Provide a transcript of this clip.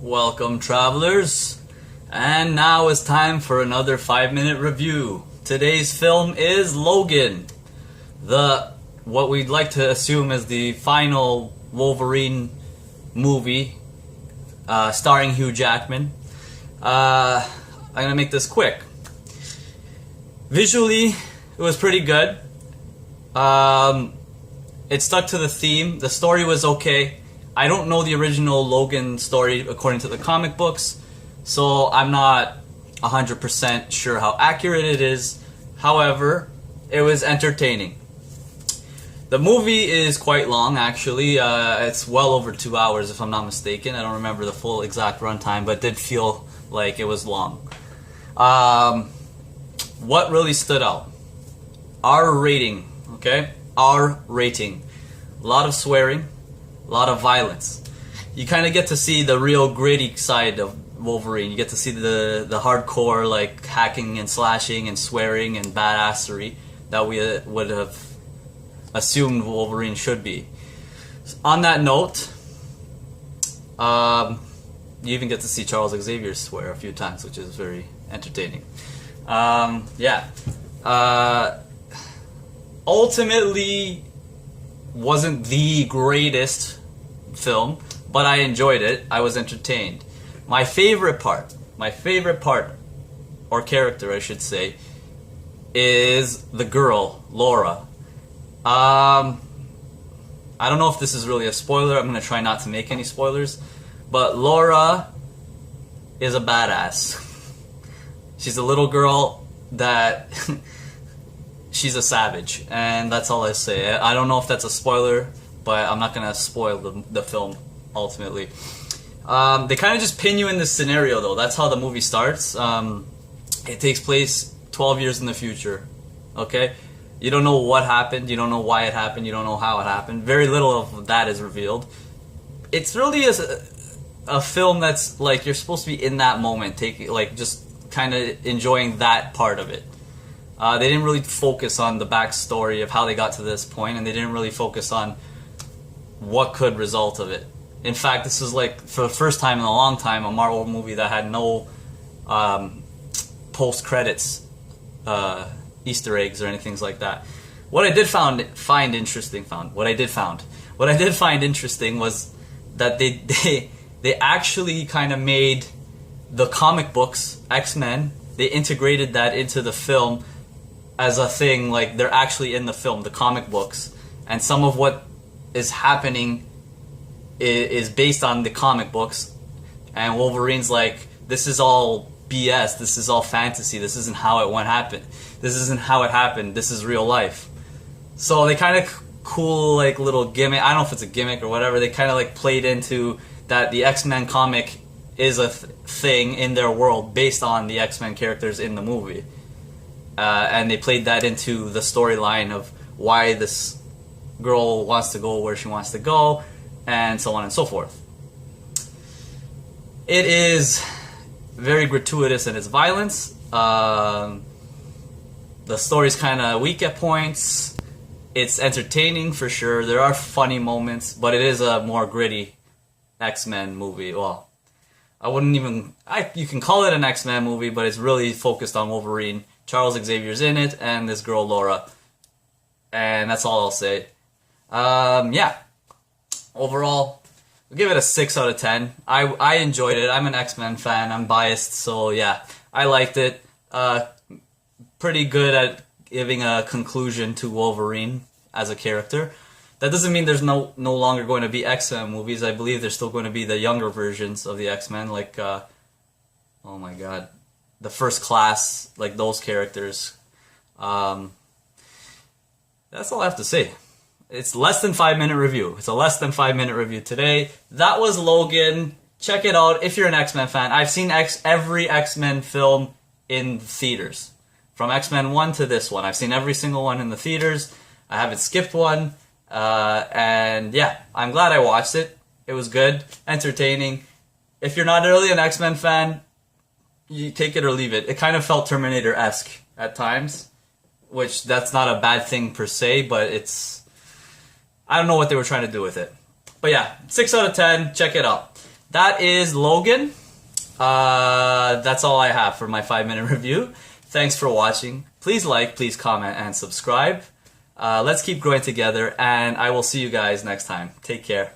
Welcome, travelers. And now it's time for another 5-minute review. Today's film is Logan, what we'd like to assume is the final Wolverine movie, starring Hugh Jackman. I'm gonna make this quick. Visually, it was pretty good. It stuck to the theme. The story was okay. I don't know the original Logan story according to the comic books, so I'm not 100% sure how accurate it is. However, it was entertaining. The movie is quite long, actually. It's well over 2 hours, if I'm not mistaken. I don't remember the full exact runtime, but it did feel like it was long. What really stood out? R rating, okay? R rating. A lot of swearing, a lot of violence. You kind of get to see the real gritty side of Wolverine. You get to see the hardcore, like, hacking and slashing and swearing and badassery that we would have assumed Wolverine should be. On that note, you even get to see Charles Xavier swear a few times, which is very entertaining. Ultimately, wasn't the greatest film, but I enjoyed it. I was entertained. My favorite part, or character I should say, is the girl, Laura. I don't know if this is really a spoiler. I'm going to try not to make any spoilers. But Laura is a badass. She's a little girl that... she's a savage. And that's all I say. I don't know if that's a spoiler, but I'm not going to spoil the film, ultimately. They kind of just pin you in this scenario, though. That's how the movie starts. It takes place 12 years in the future. Okay? You don't know what happened. You don't know why it happened. You don't know how it happened. Very little of that is revealed. It's really a film that's like you're supposed to be in that moment, just kind of enjoying that part of it. They didn't really focus on the backstory of how they got to this point, and they didn't really focus on what could result of it. In fact, this is like, for the first time in a long time, a Marvel movie that had no post-credits Easter eggs or anything like that. What I did find interesting was that they actually kind of made the comic books, X-Men, they integrated that into the film as a thing, like they're actually in the film, the comic books, and some of what is happening is based on the comic books, and Wolverine's like, this is all BS, this is all fantasy, this isn't how it happened, this is real life. So they kind of cool, like, little gimmick, I don't know if it's a gimmick or whatever, they kind of like played into that the X-Men comic is a thing in their world based on the X-Men characters in the movie. And they played that into the storyline of why this girl wants to go where she wants to go, and so on and so forth. It is very gratuitous in its violence. The story's kind of weak at points. It's entertaining for sure. There are funny moments, but it is a more gritty X-Men movie. Well, I wouldn't even... you can call it an X-Men movie, but it's really focused on Wolverine. Charles Xavier's in it, and this girl, Laura. And that's all I'll say. Overall, we'll give it a 6 out of 10. I enjoyed it. I'm an X-Men fan. I'm biased, so yeah. I liked it. Pretty good at giving a conclusion to Wolverine as a character. That doesn't mean there's no longer going to be X-Men movies. I believe there's still going to be the younger versions of the X-Men, like, oh my god, the First Class, like those characters. That's all I have to say. It's less than 5-minute review. It's a less than 5-minute review today. That was Logan. Check it out if you're an X-Men fan. I've seen every X-Men film in theaters. From X-Men 1 to this one. I've seen every single one in the theaters. I haven't skipped one. And yeah, I'm glad I watched it. It was good, entertaining. If you're not really an X-Men fan, you take it or leave it. It kind of felt Terminator-esque at times, which that's not a bad thing per se, but I don't know what they were trying to do with it. But yeah, 6 out of 10, check it out. that is Logan. That's all I have for my 5-minute review. Thanks for watching. Please like, please comment, and subscribe. Let's keep growing together, and I will see you guys next time. Take care.